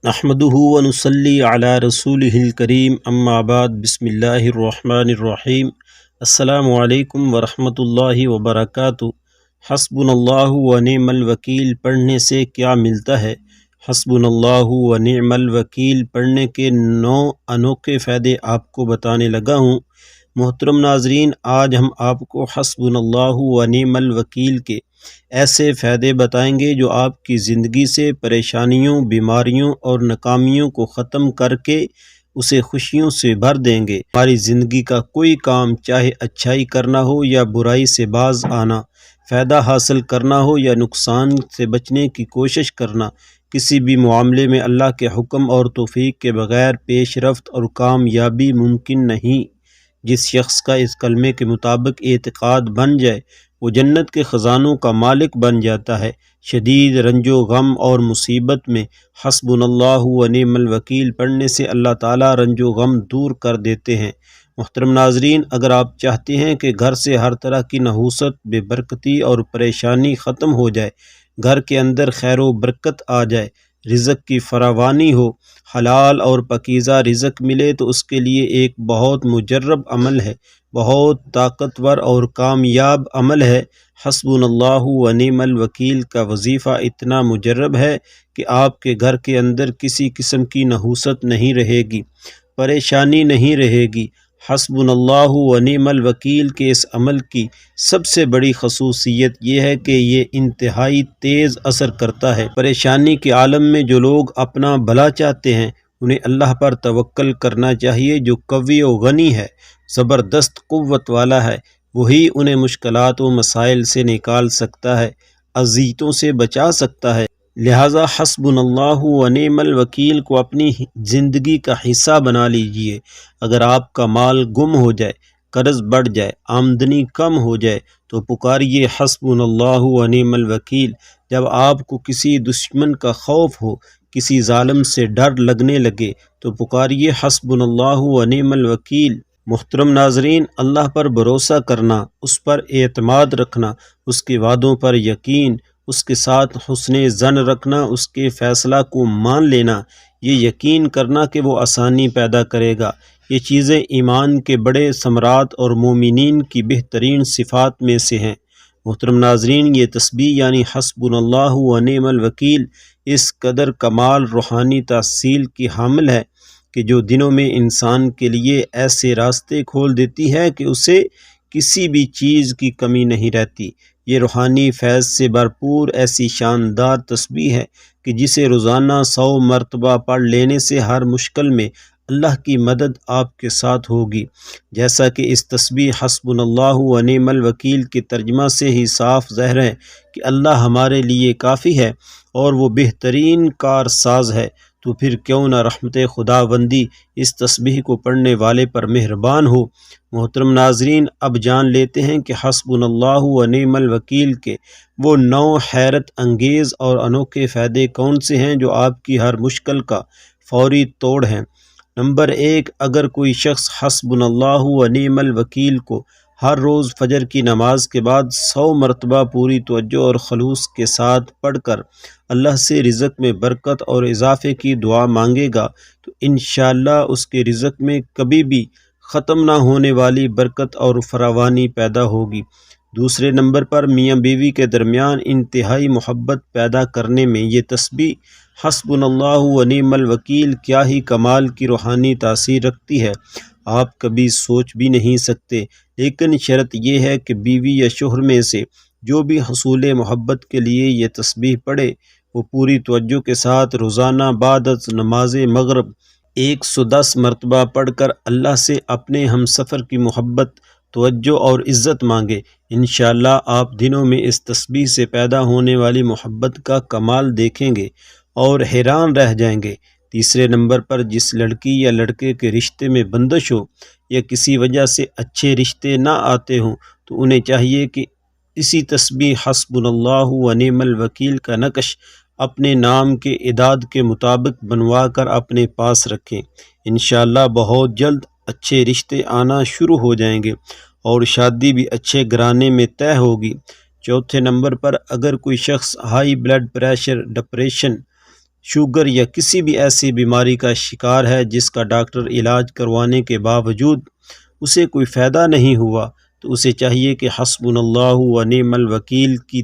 نحمده ونصلي على رسوله الكريم اما بعد بسم اللہ الرحمن الرحیم السلام علیکم ورحمۃ اللہ وبرکاتہ۔ حسبنا اللہ ونعم الوکیل پڑھنے سے کیا ملتا ہے؟ حسبنا اللہ ونعم الوکیل پڑھنے کے 9 انوکھے فائدے آپ کو بتانے لگا ہوں۔ محترم ناظرین، آج ہم آپ کو حسبنا اللہ ونعم الوکیل کے ایسے فائدے بتائیں گے جو آپ کی زندگی سے پریشانیوں، بیماریوں اور ناکامیوں کو ختم کر کے اسے خوشیوں سے بھر دیں گے۔ ہماری زندگی کا کوئی کام، چاہے اچھائی کرنا ہو یا برائی سے باز آنا، فائدہ حاصل کرنا ہو یا نقصان سے بچنے کی کوشش کرنا، کسی بھی معاملے میں اللہ کے حکم اور توفیق کے بغیر پیش رفت اور کامیابی ممکن نہیں۔ جس شخص کا اس کلمے کے مطابق اعتقاد بن جائے وہ جنت کے خزانوں کا مالک بن جاتا ہے۔ شدید رنج و غم اور مصیبت میں حسبنا اللہ ونعم الوکیل پڑھنے سے اللہ تعالیٰ رنج و غم دور کر دیتے ہیں۔ محترم ناظرین، اگر آپ چاہتے ہیں کہ گھر سے ہر طرح کی نحوست، بے برکتی اور پریشانی ختم ہو جائے، گھر کے اندر خیر و برکت آ جائے، رزق کی فراوانی ہو، حلال اور پاکیزہ رزق ملے، تو اس کے لیے ایک بہت مجرب عمل ہے، بہت طاقتور اور کامیاب عمل ہے۔ حسبنا اللہ ونعم الوکیل کا وظیفہ اتنا مجرب ہے کہ آپ کے گھر کے اندر کسی قسم کی نحوست نہیں رہے گی، پریشانی نہیں رہے گی۔ حسبنا اللہ ونعم الوکیل کے اس عمل کی سب سے بڑی خصوصیت یہ ہے کہ یہ انتہائی تیز اثر کرتا ہے۔ پریشانی کے عالم میں جو لوگ اپنا بھلا چاہتے ہیں انہیں اللہ پر توکل کرنا چاہیے، جو قوی و غنی ہے، زبردست قوت والا ہے، وہی انہیں مشکلات و مسائل سے نکال سکتا ہے، اذیتوں سے بچا سکتا ہے۔ لہٰذا حسبنا اللہ ونعم الوکیل کو اپنی زندگی کا حصہ بنا لیجئے۔ اگر آپ کا مال گم ہو جائے، قرض بڑھ جائے، آمدنی کم ہو جائے تو پکاریے حسبنا اللہ ونعم الوکیل۔ جب آپ کو کسی دشمن کا خوف ہو، کسی ظالم سے ڈر لگنے لگے تو پکاریے حسبنا اللہ ونعم الوکیل۔ محترم ناظرین، اللہ پر بھروسہ کرنا، اس پر اعتماد رکھنا، اس کے وعدوں پر یقین، اس کے ساتھ حسن ظن رکھنا، اس کے فیصلہ کو مان لینا، یہ یقین کرنا کہ وہ آسانی پیدا کرے گا، یہ چیزیں ایمان کے بڑے ثمرات اور مومنین کی بہترین صفات میں سے ہیں۔ محترم ناظرین، یہ تسبیح یعنی حسبنا اللہ ونعم الوکیل اس قدر کمال روحانی تاثیر کی حامل ہے کہ جو دنوں میں انسان کے لیے ایسے راستے کھول دیتی ہے کہ اسے کسی بھی چیز کی کمی نہیں رہتی۔ یہ روحانی فیض سے بھرپور ایسی شاندار تسبیح ہے کہ جسے روزانہ 100 مرتبہ پڑھ لینے سے ہر مشکل میں اللہ کی مدد آپ کے ساتھ ہوگی۔ جیسا کہ اس تسبیح حسبنا اللہ ونعم الوکیل کے ترجمہ سے ہی صاف ظاہر ہے کہ اللہ ہمارے لیے کافی ہے اور وہ بہترین کار ساز ہے، تو پھر کیوں نہ رحمت خداوندی اس تسبیح کو پڑھنے والے پر مہربان ہو۔ محترم ناظرین، اب جان لیتے ہیں کہ حسبنا اللہ ونعم الوکیل کے وہ 9 حیرت انگیز اور انوکھے فائدے کون سے ہیں جو آپ کی ہر مشکل کا فوری توڑ ہیں۔ نمبر 1، اگر کوئی شخص حسبنا اللہ ونعم الوکیل کو ہر روز فجر کی نماز کے بعد 100 مرتبہ پوری توجہ اور خلوص کے ساتھ پڑھ کر اللہ سے رزق میں برکت اور اضافے کی دعا مانگے گا تو انشاءاللہ اس کے رزق میں کبھی بھی ختم نہ ہونے والی برکت اور فراوانی پیدا ہوگی۔ دوسرے نمبر پر میاں بیوی کے درمیان انتہائی محبت پیدا کرنے میں یہ تسبیح حسبنا اللہ ونعم الوکیل کیا ہی کمال کی روحانی تاثیر رکھتی ہے، آپ کبھی سوچ بھی نہیں سکتے۔ لیکن شرط یہ ہے کہ بیوی یا شوہر میں سے جو بھی حصول محبت کے لیے یہ تسبیح پڑھے وہ پوری توجہ کے ساتھ روزانہ بعد از نماز مغرب 110 مرتبہ پڑھ کر اللہ سے اپنے ہم سفر کی محبت، توجہ اور عزت مانگے۔ انشاءاللہ آپ دنوں میں اس تسبیح سے پیدا ہونے والی محبت کا کمال دیکھیں گے اور حیران رہ جائیں گے۔ تیسرے نمبر پر جس لڑکی یا لڑکے کے رشتے میں بندش ہو یا کسی وجہ سے اچھے رشتے نہ آتے ہوں تو انہیں چاہیے کہ اسی تسبیح حسبنا اللہ ونعم الوکیل کا نقش اپنے نام کے اعداد کے مطابق بنوا کر اپنے پاس رکھیں۔ انشاءاللہ بہت جلد اچھے رشتے آنا شروع ہو جائیں گے اور شادی بھی اچھے گھرانے میں طے ہوگی۔ چوتھے نمبر پر اگر کوئی شخص high blood pressure, depression sugar یا کسی بھی ایسی بیماری کا شکار ہے جس کا ڈاکٹر علاج کروانے کے باوجود اسے کوئی فائدہ نہیں ہوا، تو اسے چاہیے کہ حسبنا اللہ و نعم الوکیل کی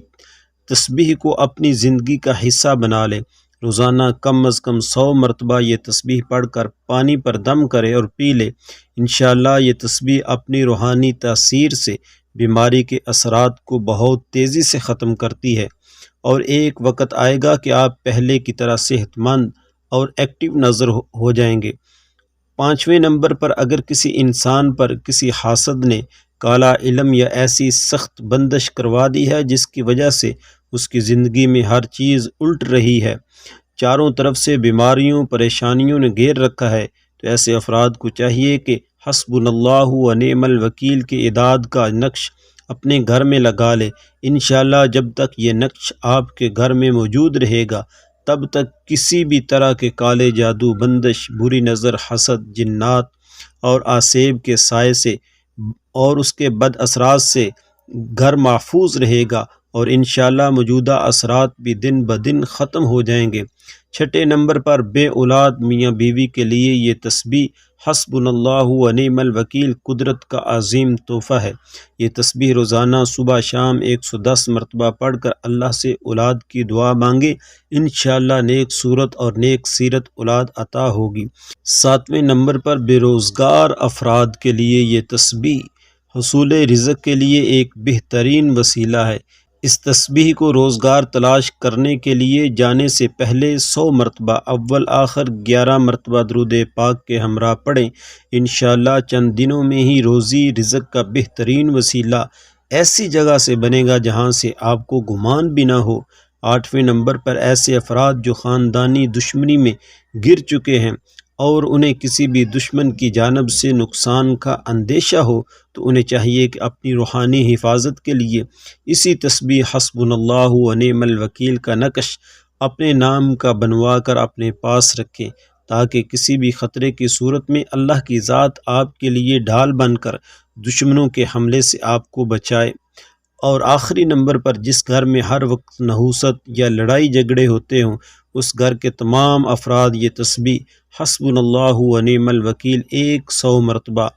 تسبیح کو اپنی زندگی کا حصہ بنا لے۔ روزانہ کم از کم 100 مرتبہ یہ تسبیح پڑھ کر پانی پر دم کرے اور پی لے۔ انشاءاللہ یہ تسبیح اپنی روحانی تاثیر سے بیماری کے اثرات کو بہت تیزی سے ختم کرتی ہے، اور ایک وقت آئے گا کہ آپ پہلے کی طرح صحت مند اور ایکٹیو نظر ہو جائیں گے۔ 5ویں نمبر پر اگر کسی انسان پر کسی حاسد نے کالا علم یا ایسی سخت بندش کروا دی ہے جس کی وجہ سے اس کی زندگی میں ہر چیز الٹ رہی ہے، چاروں طرف سے بیماریوں پریشانیوں نے گھیر رکھا ہے، تو ایسے افراد کو چاہیے کہ حسبنا اللہ و نعم الوکیل کے اعداد کا نقش اپنے گھر میں لگا لے۔ انشاءاللہ جب تک یہ نقش آپ کے گھر میں موجود رہے گا تب تک کسی بھی طرح کے کالے جادو، بندش، بری نظر، حسد، جنات اور آسیب کے سائے سے اور اس کے بد اثرات سے گھر محفوظ رہے گا، اور انشاءاللہ موجودہ اثرات بھی دن بدن ختم ہو جائیں گے۔ 6 نمبر پر بے اولاد میاں بیوی کے لیے یہ تسبیح حسبنا اللہ و نعم الوکیل قدرت کا عظیم تحفہ ہے۔ یہ تسبیح روزانہ صبح شام 110 مرتبہ پڑھ کر اللہ سے اولاد کی دعا مانگے، انشاءاللہ نیک صورت اور نیک سیرت اولاد عطا ہوگی۔ 7ویں نمبر پر بے روزگار افراد کے لیے یہ تسبیح حصول رزق کے لیے ایک بہترین وسیلہ ہے۔ اس تسبیح کو روزگار تلاش کرنے کے لیے جانے سے پہلے 100 مرتبہ اول آخر 11 مرتبہ درود پاک کے ہمراہ پڑھیں۔ انشاءاللہ چند دنوں میں ہی روزی رزق کا بہترین وسیلہ ایسی جگہ سے بنے گا جہاں سے آپ کو گمان بھی نہ ہو۔ 8ویں نمبر پر ایسے افراد جو خاندانی دشمنی میں گر چکے ہیں اور انہیں کسی بھی دشمن کی جانب سے نقصان کا اندیشہ ہو، تو انہیں چاہیے کہ اپنی روحانی حفاظت کے لیے اسی تسبیح حسبنا اللہ و نعم الوکیل کا نقش اپنے نام کا بنوا کر اپنے پاس رکھیں، تاکہ کسی بھی خطرے کی صورت میں اللہ کی ذات آپ کے لیے ڈھال بن کر دشمنوں کے حملے سے آپ کو بچائے۔ اور آخری نمبر پر جس گھر میں ہر وقت نحوست یا لڑائی جھگڑے ہوتے ہوں، اس گھر کے تمام افراد یہ تسبیح حسبنا اللہ و نعم الوکیل 100 مرتبہ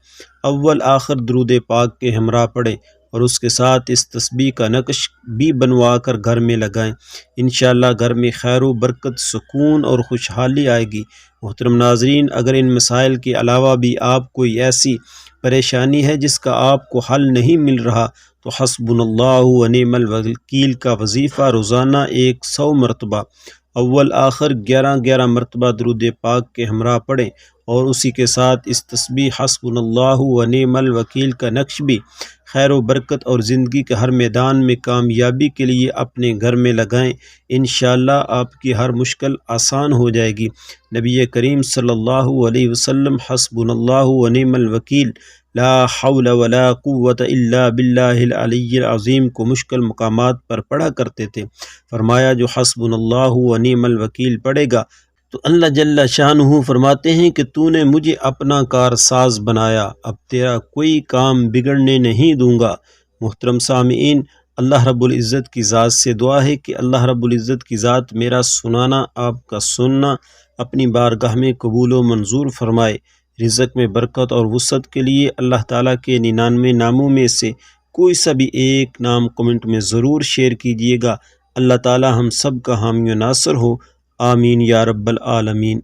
اول آخر درود پاک کے ہمراہ پڑھیں، اور اس کے ساتھ اس تسبیح کا نقش بھی بنوا کر گھر میں لگائیں۔ انشاءاللہ گھر میں خیر و برکت، سکون اور خوشحالی آئے گی۔ محترم ناظرین، اگر ان مسائل کے علاوہ بھی آپ کوئی ایسی پریشانی ہے جس کا آپ کو حل نہیں مل رہا، تو حسبنا اللہ و نعم الوکیل کا وظیفہ روزانہ 100 مرتبہ اول آخر 11 مرتبہ درود پاک کے ہمراہ پڑھیں، اور اسی کے ساتھ اس تسبیح حسبنا اللہ و نعم الوکیل کا نقش بھی خیر و برکت اور زندگی کے ہر میدان میں کامیابی کے لیے اپنے گھر میں لگائیں۔ انشاءاللہ آپ کی ہر مشکل آسان ہو جائے گی۔ نبی کریم صلی اللہ علیہ وسلم حسبنا اللہ و نعم الوکیل لا حول ولا قوت الا باللہ العلی العظیم کو مشکل مقامات پر پڑھا کرتے تھے۔ فرمایا جو حسبنا اللہ و نعم الوکیل پڑھے گا تو اللہ جل شانہ فرماتے ہیں کہ تو نے مجھے اپنا کارساز بنایا، اب تیرا کوئی کام بگڑنے نہیں دوں گا۔ محترم سامعین، اللہ رب العزت کی ذات سے دعا ہے کہ اللہ رب العزت کی ذات میرا سنانا، آپ کا سننا اپنی بارگاہ میں قبول و منظور فرمائے۔ رزق میں برکت اور وسعت کے لیے اللہ تعالیٰ کے 99 ناموں میں سے کوئی سا بھی ایک نام کمنٹ میں ضرور شیئر کیجیے گا۔ اللہ تعالیٰ ہم سب کا حامی و ناصر ہو، آمین یا رب العالمین۔